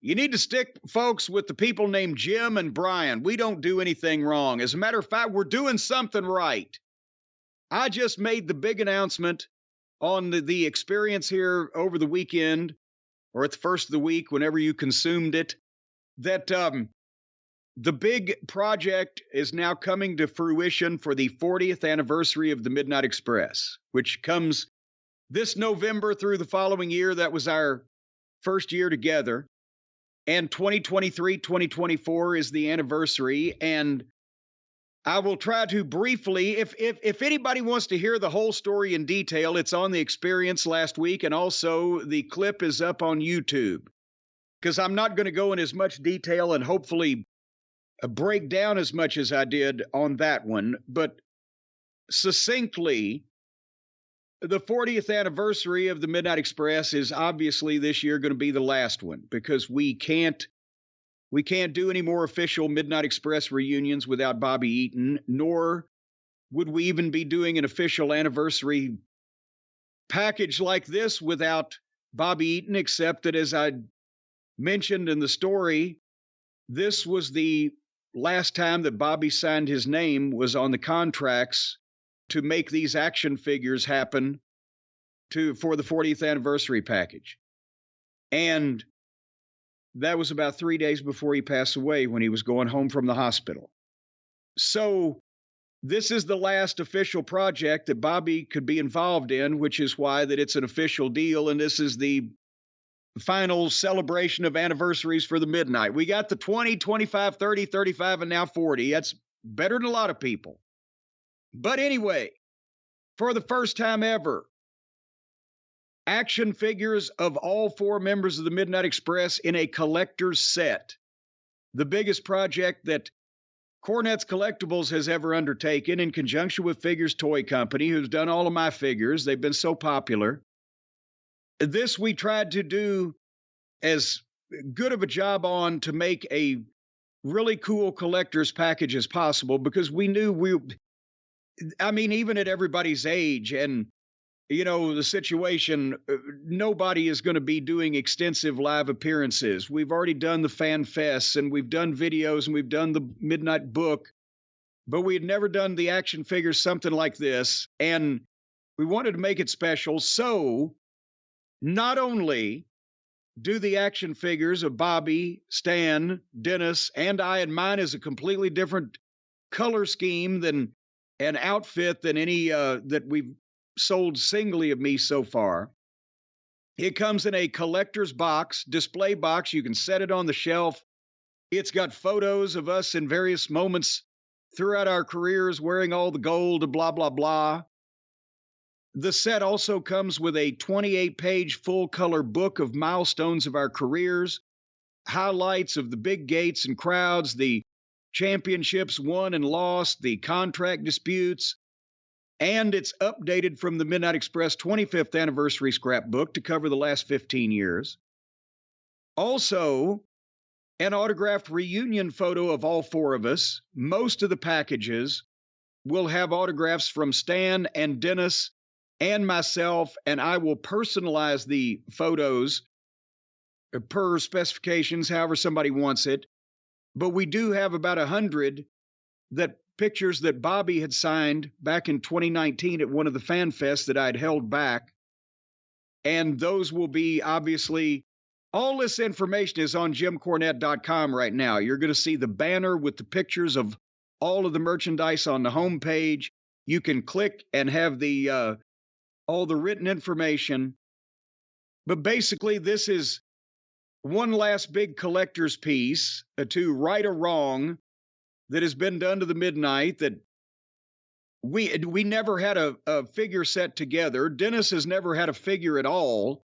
You need to stick, folks, with the people named Jim and Brian. We don't do anything wrong. As a matter of fact, we're doing something right. I just made the big announcement on the experience here over the weekend, or at the first of the week, whenever you consumed it, that the big project is now coming to fruition for the 40th anniversary of the Midnight Express, which comes this November through the following year. That was our first year together. And 2023, 2024 is the anniversary. And I will try to briefly, if anybody wants to hear the whole story in detail, it's on the experience last week. And also the clip is up on YouTube, because I'm not going to go in as much detail and hopefully break down as much as I did on that one. But succinctly, the 40th anniversary of the Midnight Express is obviously this year going to be the last one, because we can't do any more official Midnight Express reunions without Bobby Eaton, nor would we even be doing an official anniversary package like this without Bobby Eaton, except that, as I mentioned in the story, this was the last time that Bobby signed his name was on the contracts to make these action figures happen for the 40th anniversary package. And that was about 3 days before he passed away, when he was going home from the hospital. So this is the last official project that Bobby could be involved in, which is why that it's an official deal. And this is the final celebration of anniversaries for the Midnight. We got the 20, 25, 30, 35, and now 40. That's better than a lot of people. But anyway, for the first time ever, action figures of all four members of the Midnight Express in a collector's set. The biggest project that Cornette's Collectibles has ever undertaken, in conjunction with Figures Toy Company, who's done all of my figures. They've been so popular. This we tried to do as good of a job on to make a really cool collector's package as possible, because we knew even at everybody's age and, the situation, nobody is going to be doing extensive live appearances. We've already done the fan fests, and we've done videos, and we've done the Midnight book, but we had never done the action figures, something like this. And we wanted to make it special. So not only do the action figures of Bobby, Stan, Dennis, and I, and mine is a completely different color scheme and outfit than any that we've sold singly of me so far. It comes in a collector's box, display box. You can set it on the shelf. It's got photos of us in various moments throughout our careers wearing all the gold, blah, blah, blah. The set also comes with a 28-page full-color book of milestones of our careers, highlights of the big gates and crowds, the championships won and lost, the contract disputes, and it's updated from the Midnight Express 25th anniversary scrapbook to cover the last 15 years. Also, an autographed reunion photo of all four of us. Most of the packages will have autographs from Stan and Dennis and myself, and I will personalize the photos per specifications, however somebody wants it. But we do have about 100 pictures that Bobby had signed back in 2019 at one of the fan fests that I'd held back. And those will be, obviously, all this information is on JimCornette.com right now. You're going to see the banner with the pictures of all of the merchandise on the homepage. You can click and have all the written information. But basically, this is one last big collector's piece to right a wrong that has been done to the Midnight, that we never had a figure set together. Dennis has never had a figure at all.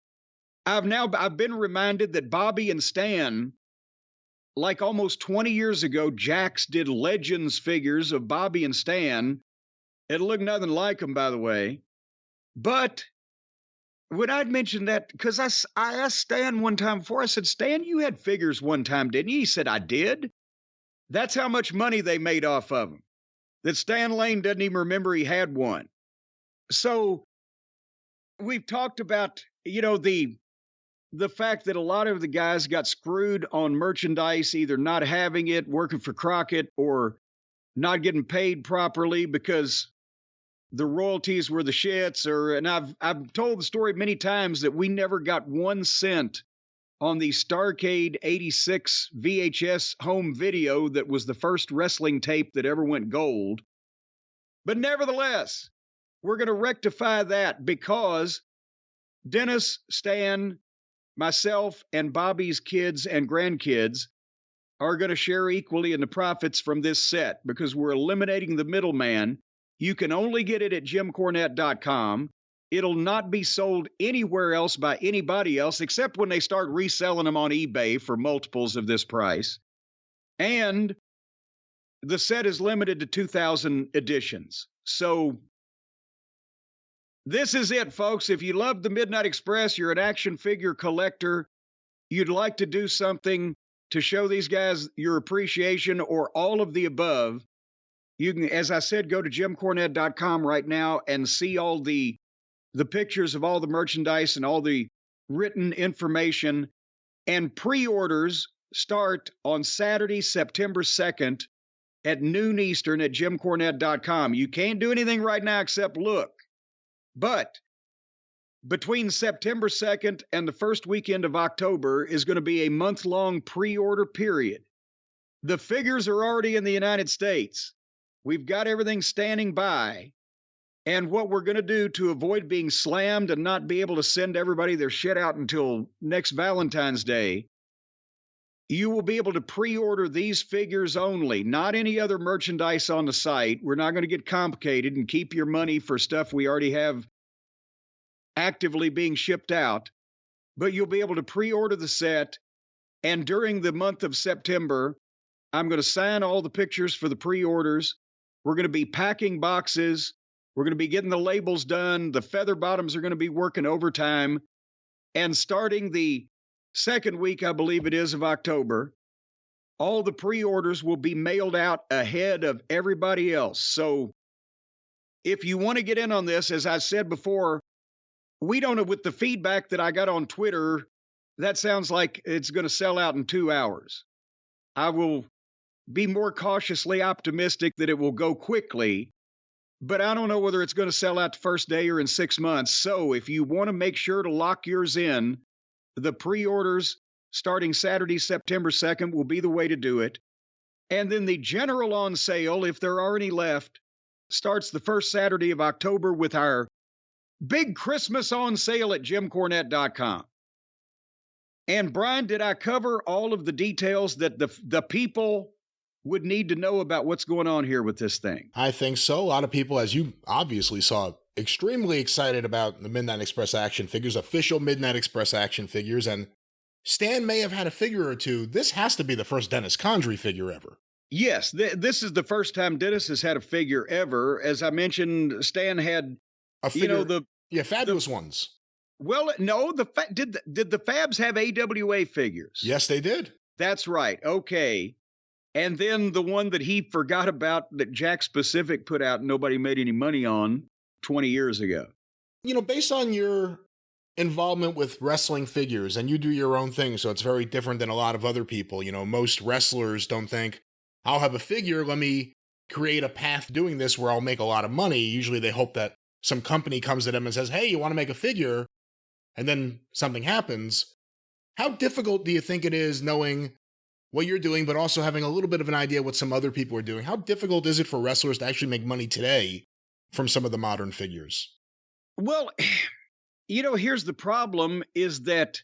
I've been reminded that Bobby and Stan, like almost 20 years ago, Jax did Legends figures of Bobby and Stan. It looked nothing like them, by the way. But when I'd mentioned that, because I asked Stan one time before, I said, Stan, you had figures one time, didn't you? He said, I did. That's how much money they made off of them, that Stan Lane doesn't even remember he had one. So we've talked about, the the fact that a lot of the guys got screwed on merchandise, either not having it, working for Crockett, or not getting paid properly because the royalties were the shits, and I've told the story many times that we never got 1 cent on the Starrcade 86 VHS home video that was the first wrestling tape that ever went gold. But nevertheless, we're going to rectify that because Dennis, Stan, myself, and Bobby's kids and grandkids are going to share equally in the profits from this set because we're eliminating the middleman. You can only get it at JimCornette.com. It'll not be sold anywhere else by anybody else except when they start reselling them on eBay for multiples of this price. And the set is limited to 2,000 editions. So this is it, folks. If you love the Midnight Express, you're an action figure collector, you'd like to do something to show these guys your appreciation or all of the above, you can, as I said, go to JimCornette.com right now and see all the pictures of all the merchandise and all the written information. And pre-orders start on Saturday, September 2nd at noon Eastern at JimCornette.com. You can't do anything right now except look. But between September 2nd and the first weekend of October is going to be a month-long pre-order period. The figures are already in the United States. We've got everything standing by. And what we're going to do to avoid being slammed and not be able to send everybody their shit out until next Valentine's Day, you will be able to pre-order these figures only, not any other merchandise on the site. We're not going to get complicated and keep your money for stuff we already have actively being shipped out. But you'll be able to pre-order the set. And during the month of September, I'm going to sign all the pictures for the pre-orders. We're going to be packing boxes. We're going to be getting the labels done. The feather bottoms are going to be working overtime. And starting the second week, I believe it is, of October, all the pre-orders will be mailed out ahead of everybody else. So if you want to get in on this, as I said before, we don't know, with the feedback that I got on Twitter, that sounds like it's going to sell out in 2 hours. I will be more cautiously optimistic that it will go quickly, but I don't know whether it's going to sell out the first day or in 6 months. So if you want to make sure to lock yours in, the pre-orders starting Saturday, September 2nd will be the way to do it. And then the general on sale, if there are any left, starts the first Saturday of October with our big Christmas on sale at JimCornette.com. And Brian, did I cover all of the details that the people would need to know about what's going on here with this thing? I think so. A lot of people, as you obviously saw, extremely excited about the Midnight Express action figures, official Midnight Express action figures, and Stan may have had a figure or two. This has to be the first Dennis Condrey figure ever. Yes, this is the first time Dennis has had a figure ever. As I mentioned, Stan had a figure, fabulous ones. Well, no, did the Fabs have AWA figures? Yes, they did. That's right. Okay. And then the one that he forgot about that Jack Specific put out and nobody made any money on 20 years ago. You know, based on your involvement with wrestling figures, and you do your own thing, so it's very different than a lot of other people. You know, most wrestlers don't think, I'll have a figure, let me create a path doing this where I'll make a lot of money. Usually they hope that some company comes to them and says, hey, you want to make a figure? And then something happens. How difficult do you think it is knowing what you're doing, but also having a little bit of an idea what some other people are doing? How difficult is it for wrestlers to actually make money today from some of the modern figures? Well, you know, here's the problem is that,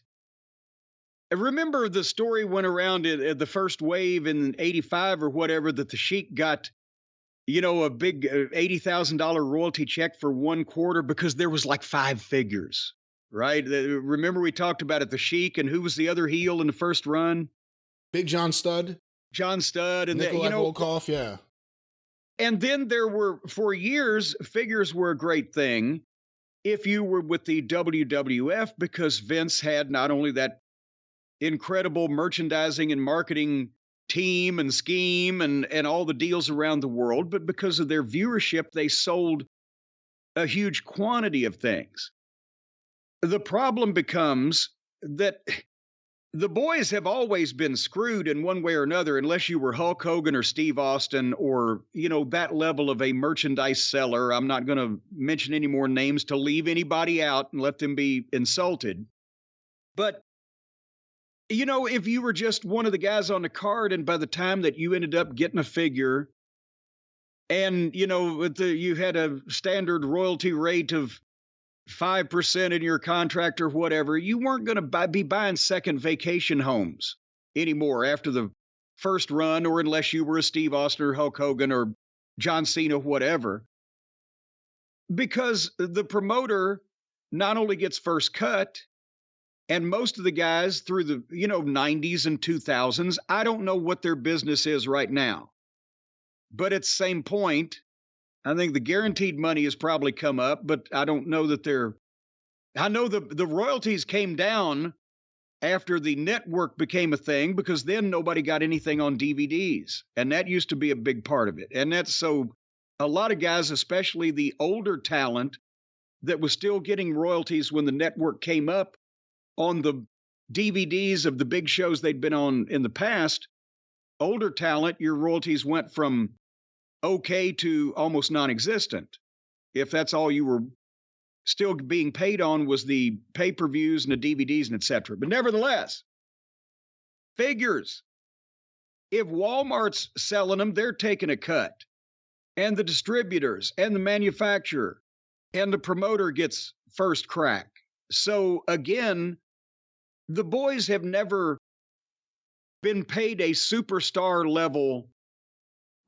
remember the story went around at the first wave in 85 or whatever that the Sheik got, you know, a big $80,000 royalty check for 1 quarter because there was like 5 figures, right? Remember we talked about it, the Sheik, and who was the other heel in the first run? Big John Studd. John Studd. And Nikolai Volkov, yeah. And then there were, for years, figures were a great thing if you were with the WWF, because Vince had not only that incredible merchandising and marketing team and scheme and all the deals around the world, but because of their viewership, they sold a huge quantity of things. The problem becomes that the boys have always been screwed in one way or another, unless you were Hulk Hogan or Steve Austin or, that level of a merchandise seller. I'm not going to mention any more names to leave anybody out and let them be insulted. But, if you were just one of the guys on the card, and by the time that you ended up getting a figure and, you had a standard royalty rate of 5% in your contract or whatever, you weren't going to be buying second vacation homes anymore after the first run, or unless you were a Steve Austin or Hulk Hogan or John Cena, whatever. Because the promoter not only gets first cut, and most of the guys through the, 90s and 2000s, I don't know what their business is right now. But at the same point, I think the guaranteed money has probably come up, but I don't know that I know the royalties came down after the network became a thing, because then nobody got anything on DVDs. And that used to be a big part of it. And that's so a lot of guys, especially the older talent that was still getting royalties when the network came up on the DVDs of the big shows they'd been on in the past, older talent, your royalties went from okay to almost non-existent. If that's all you were still being paid on was the pay-per-views and the DVDs and etc. But nevertheless, figures. If Walmart's selling them, they're taking a cut. And the distributors and the manufacturer and the promoter gets first crack. So again, the boys have never been paid a superstar level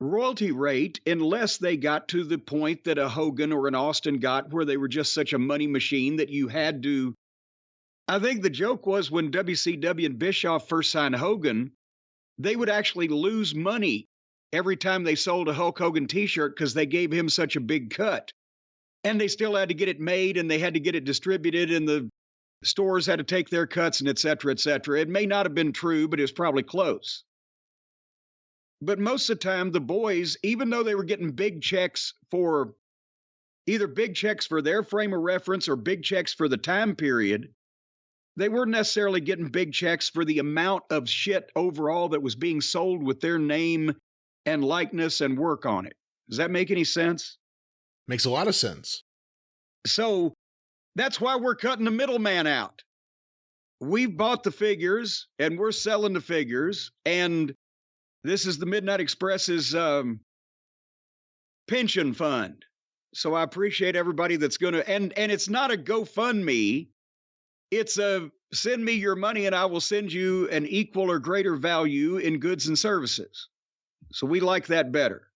royalty rate unless they got to the point that a Hogan or an Austin got, where they were just such a money machine that you had to. I think the joke was when WCW and Bischoff first signed Hogan, they would actually lose money every time they sold a Hulk Hogan t-shirt because they gave him such a big cut. And they still had to get it made, and they had to get it distributed, and the stores had to take their cuts, and et cetera, et cetera. It may not have been true, but it was probably close. But most of the time, the boys, even though they were getting big checks for either big checks for their frame of reference or big checks for the time period, they weren't necessarily getting big checks for the amount of shit overall that was being sold with their name and likeness and work on it. Does that make any sense? Makes a lot of sense. So that's why we're cutting the middleman out. We've bought the figures and we're selling the figures, and this is the Midnight Express's pension fund. So I appreciate everybody that's going to, and it's not a GoFundMe. It's a send me your money and I will send you an equal or greater value in goods and services. So we like that better.